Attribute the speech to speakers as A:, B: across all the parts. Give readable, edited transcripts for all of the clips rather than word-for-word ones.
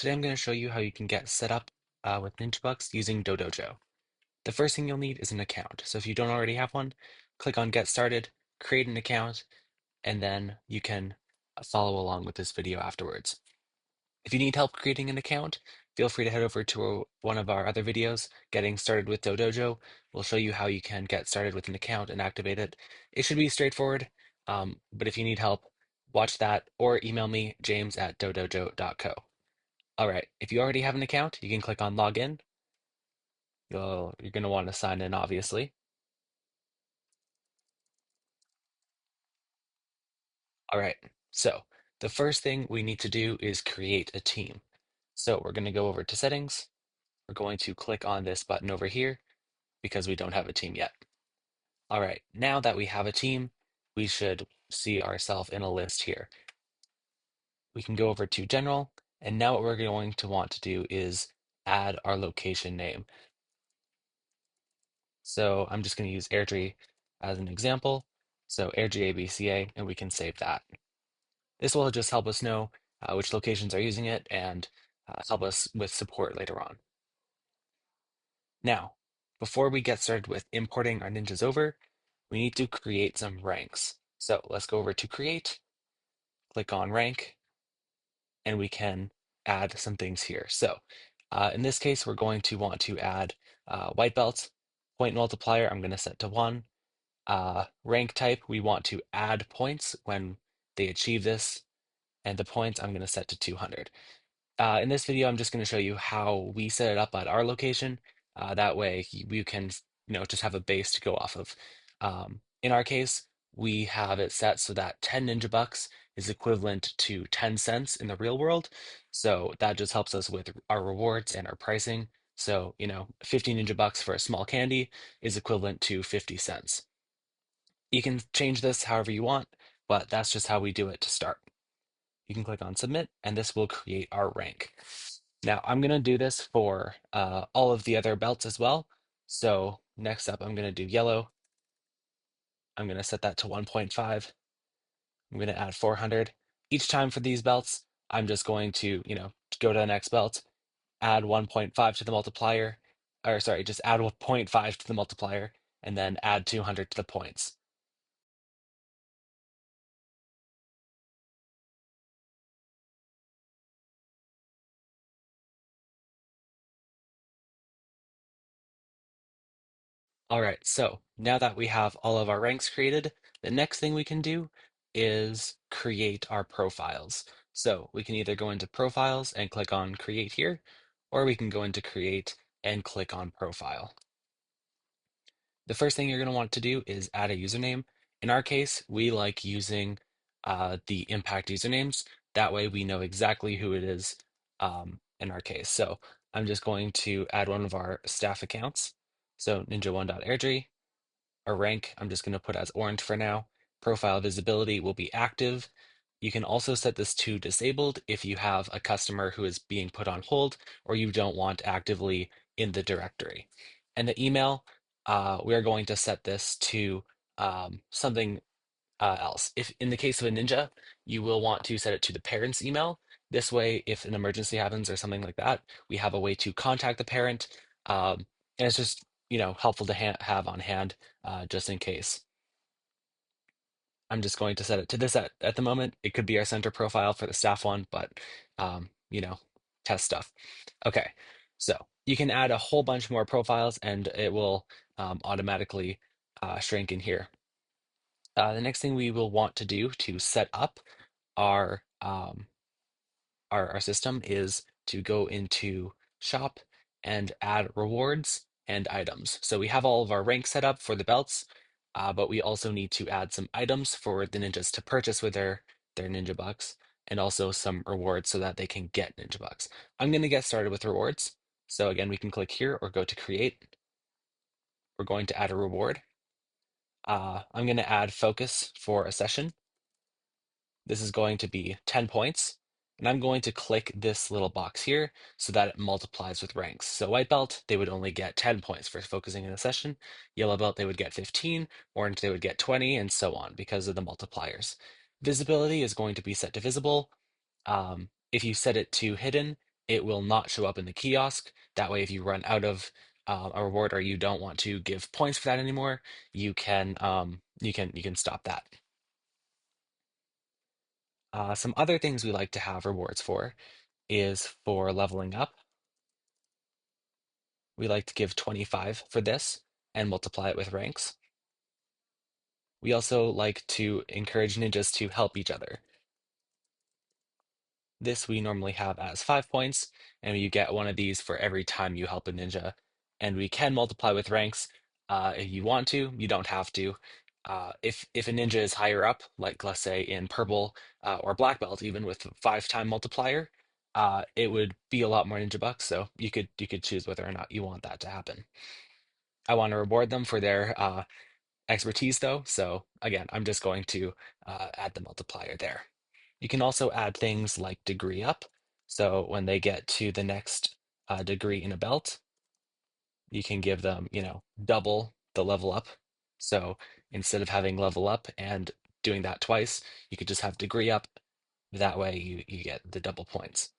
A: Today I'm going to show you how you can get set up with Ninjabucks using Dodojo. The first thing you'll need is an account. So if you don't already have one, click on Get Started, create an account, and then you can follow along with this video afterwards. If you need help creating an account, feel free to head over to one of our other videos, Getting Started with Dodojo. We'll show you how you can get started with an account and activate it. It should be straightforward, but if you need help, watch that or email me, james@dodojo.co. All right, if you already have an account, you can click on Login. You're going to want to sign in, obviously. All right, so the first thing we need to do is create a team. So we're going to go over to Settings. We're going to click on this button over here because we don't have a team yet. All right, now that we have a team, we should see ourselves in a list here. We can go over to General, and now what we're going to want to do is add our location name. So I'm just going to use Airdrie as an example. So Airdrie ABCA, and we can save that. This will just help us know which locations are using it and help us with support later on. Now, before we get started with importing our ninjas over, we need to create some ranks. So let's go over to Create, click on Rank, and we can add some things here. So in this case, we're going to want to add white belts, point multiplier, I'm going to set to 1. Rank type, we want to add points when they achieve this, and the points I'm going to set to 200. In this video, I'm just going to show you how we set it up at our location. That way, we can, just have a base to go off of. In our case, we have it set so that 10 Ninja Bucks is equivalent to 10 cents in the real world. So that just helps us with our rewards and our pricing. So, 50 Ninja Bucks for a small candy is equivalent to 50 cents. You can change this however you want, but that's just how we do it to start. You can click on Submit, and this will create our rank. Now, I'm going to do this for all of the other belts as well. So next up, I'm going to do yellow. I'm going to set that to 1.5. I'm going to add 400. Each time for these belts, I'm just going to, go to the next belt, add 1.5 to the multiplier, or sorry, just add 0.5 to the multiplier, and then add 200 to the points. All right, so now that we have all of our ranks created, the next thing we can do is create our profiles. So we can either go into Profiles and click on Create here, or we can go into Create and click on Profile. The first thing you're going to want to do is add a username. In our case, we like using the impact usernames. That way we know exactly who it is in our case. So I'm just going to add one of our staff accounts. So ninja1.airdrie. Our rank, I'm just going to put as orange for now. Profile visibility will be active. You can also set this to disabled if you have a customer who is being put on hold or you don't want actively in the directory. And the email, we are going to set this to something else. If in the case of a ninja, you will want to set it to the parent's email. This way, if an emergency happens or something like that, we have a way to contact the parent. And it's just, helpful to have on hand just in case. I'm just going to set it to this at the moment. It could be our center profile for the staff one, but test stuff. Okay, so you can add a whole bunch more profiles and it will automatically shrink in here. The next thing we will want to do to set up our our system is to go into shop and add rewards and items. So we have all of our ranks set up for the belts, but we also need to add some items for the ninjas to purchase with their ninja bucks and also some rewards so that they can get ninja bucks. I'm going to get started with rewards. So again, we can click here or go to create. We're going to add a reward. I'm going to add focus for a session. This is going to be 10 points. And I'm going to click this little box here so that it multiplies with ranks. So white belt, they would only get 10 points for focusing in a session. Yellow belt, they would get 15. Orange, they would get 20, and so on because of the multipliers. Visibility is going to be set to visible. If you set it to hidden, it will not show up in the kiosk. That way, if you run out of a reward or you don't want to give points for that anymore, you can stop that. Some other things we like to have rewards for is for leveling up. We like to give 25 for this and multiply it with ranks. We also like to encourage ninjas to help each other. This we normally have as 5 points, and you get one of these for every time you help a ninja. And we can multiply with ranks if you want to. You don't have to. If a ninja is higher up, like let's say in purple or black belt, even with a 5-time multiplier, it would be a lot more ninja bucks. So you could choose whether or not you want that to happen. I want to reward them for their expertise, though. So again, I'm just going to add the multiplier there. You can also add things like degree up. So when they get to the next degree in a belt, you can give them, double the level up. So instead of having level up and doing that twice, you could just have degree up. That way you get the double points.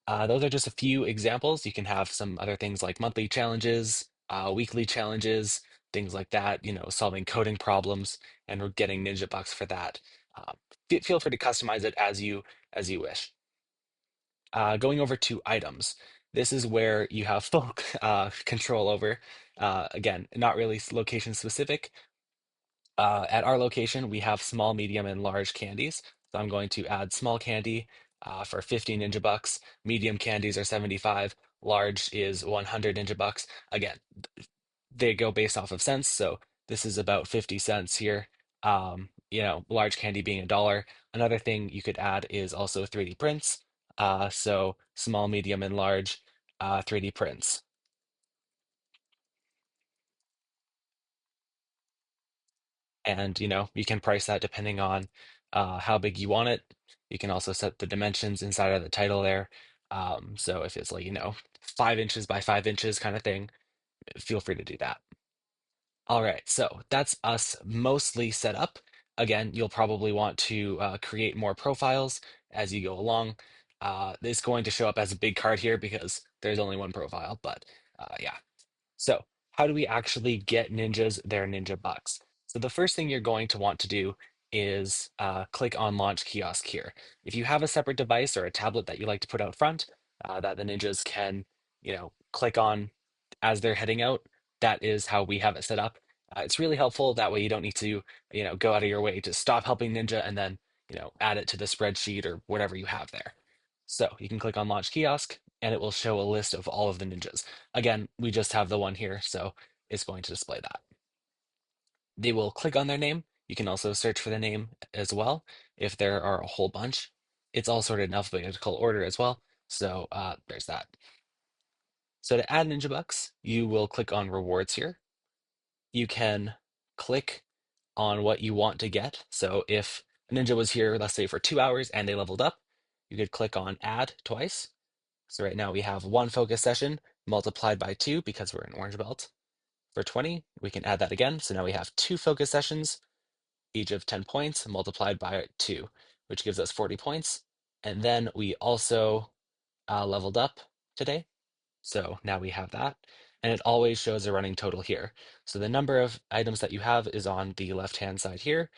A: Those are just a few examples. You can have some other things like monthly challenges, weekly challenges, things like that, solving coding problems, and we're getting Ninja Bucks for that. Uh, feel free to customize it as you wish. Going over to items. This is where you have full control over. Again, not really location specific. At our location, we have small, medium, and large candies. So I'm going to add small candy for 50 Ninja Bucks. Medium candies are 75. Large is 100 Ninja Bucks. Again, they go based off of cents. So this is about 50 cents here. Large candy being $1. Another thing you could add is also 3D prints. So small, medium, and large 3D prints. And you can price that depending on how big you want it. You can also set the dimensions inside of the title there. So if it's like 5 inches by 5 inches kind of thing, feel free to do that. All right, so that's us mostly set up. Again, you'll probably want to create more profiles as you go along. It's going to show up as a big card here because there's only one profile, but yeah. So, how do we actually get ninjas their ninja bucks? So, the first thing you're going to want to do is click on Launch Kiosk here. If you have a separate device or a tablet that you like to put out front that the ninjas can, click on as they're heading out, that is how we have it set up. It's really helpful. That way, you don't need to, go out of your way to stop helping Ninja and then, add it to the spreadsheet or whatever you have there. So you can click on Launch Kiosk, and it will show a list of all of the ninjas. Again, we just have the one here, so it's going to display that. They will click on their name. You can also search for the name as well if there are a whole bunch. It's all sorted in alphabetical order as well. So there's that. So to add Ninja Bucks, you will click on Rewards here. You can click on what you want to get. So if a ninja was here, let's say for 2 hours and they leveled up, you could click on Add twice. So right now we have one focus session multiplied by 2 because we're in orange belt. For 20, we can add that again. So now we have 2 focus sessions, each of 10 points multiplied by 2, which gives us 40 points. And then we also leveled up today. So now we have that. And it always shows a running total here. So the number of items that you have is on the left-hand side here.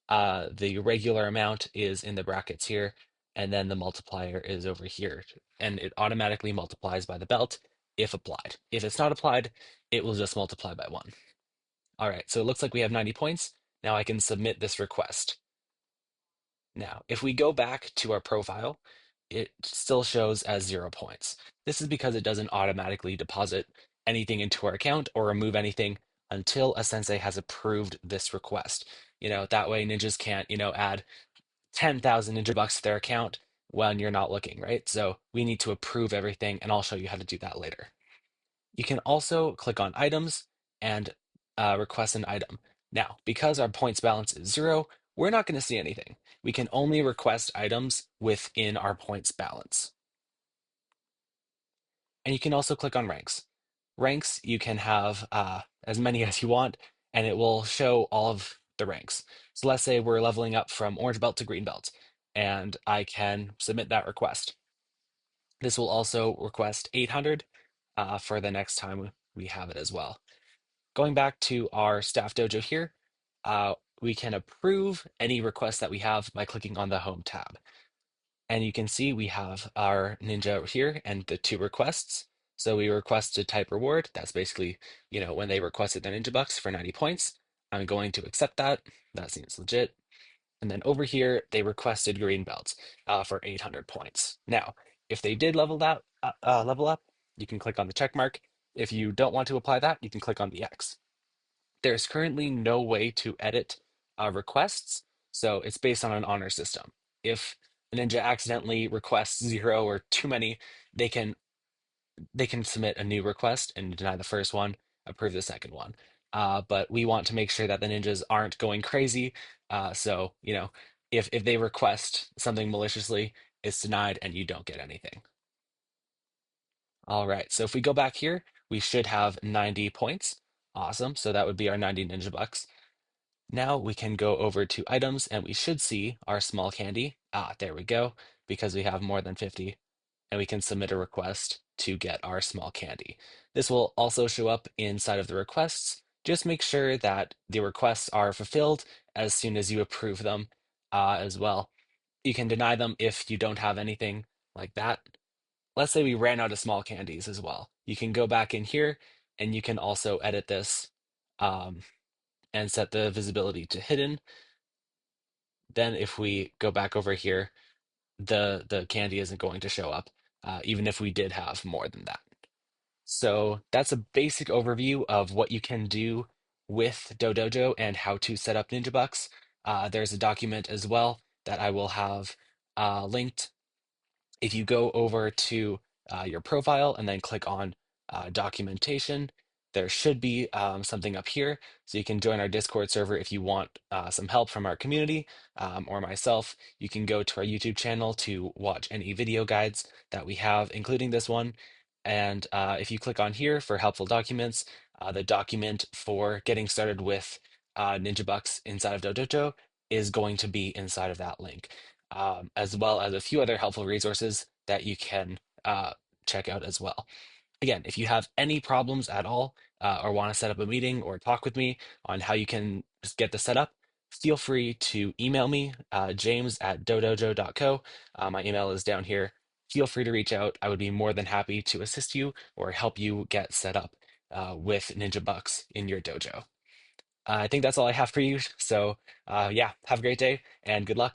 A: The regular amount is in the brackets here, and then the multiplier is over here. And it automatically multiplies by the belt if applied. If it's not applied, it will just multiply by 1. All right, so it looks like we have 90 points. Now I can submit this request. Now, if we go back to our profile, it still shows as 0 points. This is because it doesn't automatically deposit anything into our account or remove anything until a sensei has approved this request. That way ninjas can't, add 10,000 ninja bucks to their account when you're not looking, right? So we need to approve everything, and I'll show you how to do that later. You can also click on items and request an item. Now, because our points balance is 0, we're not going to see anything. We can only request items within our points balance. And you can also click on ranks. Ranks, you can have as many as you want, and it will show all of the ranks. So let's say we're leveling up from orange belt to green belt, and I can submit that request. This will also request 800 for the next time we have it as well. Going back to our staff dojo here, we can approve any requests that we have by clicking on the Home tab. And you can see we have our ninja here and the two requests. So we requested type reward. That's basically, when they requested their ninja bucks for 90 points. I'm going to accept that. That seems legit. And then over here, they requested green belts for 800 points. Now, if they did level up, you can click on the check mark. If you don't want to apply that, you can click on the X. There's currently no way to edit requests, so it's based on an honor system. If a ninja accidentally requests zero or too many, they can submit a new request and deny the first one, approve the second one. But we want to make sure that the ninjas aren't going crazy. So, if they request something maliciously, it's denied and you don't get anything. All right, so if we go back here, we should have 90 points. Awesome. So that would be our 90 ninja bucks. Now we can go over to items and we should see our small candy. There we go, because we have more than 50, and we can submit a request to get our small candy. This will also show up inside of the requests. Just make sure that the requests are fulfilled as soon as you approve them as well. You can deny them if you don't have anything like that. Let's say we ran out of small candies as well. You can go back in here and you can also edit this um, and set the visibility to hidden. Then if we go back over here, the candy isn't going to show up, even if we did have more than that. So that's a basic overview of what you can do with Dodojo and how to set up NinjaBucks. There's a document as well that I will have linked. If you go over to your profile and then click on documentation, there should be something up here. So you can join our Discord server if you want some help from our community or myself. You can go to our YouTube channel to watch any video guides that we have, including this one. And if you click on here for helpful documents, the document for getting started with NinjaBucks inside of Dodojo is going to be inside of that link, as well as a few other helpful resources that you can check out as well. Again, if you have any problems at all or want to set up a meeting or talk with me on how you can just get this set up, feel free to email me, james@dodojo.co. My email is down here. Feel free to reach out. I would be more than happy to assist you or help you get set up with NinjaBucks in your dojo. I think that's all I have for you. So, yeah, have a great day and good luck.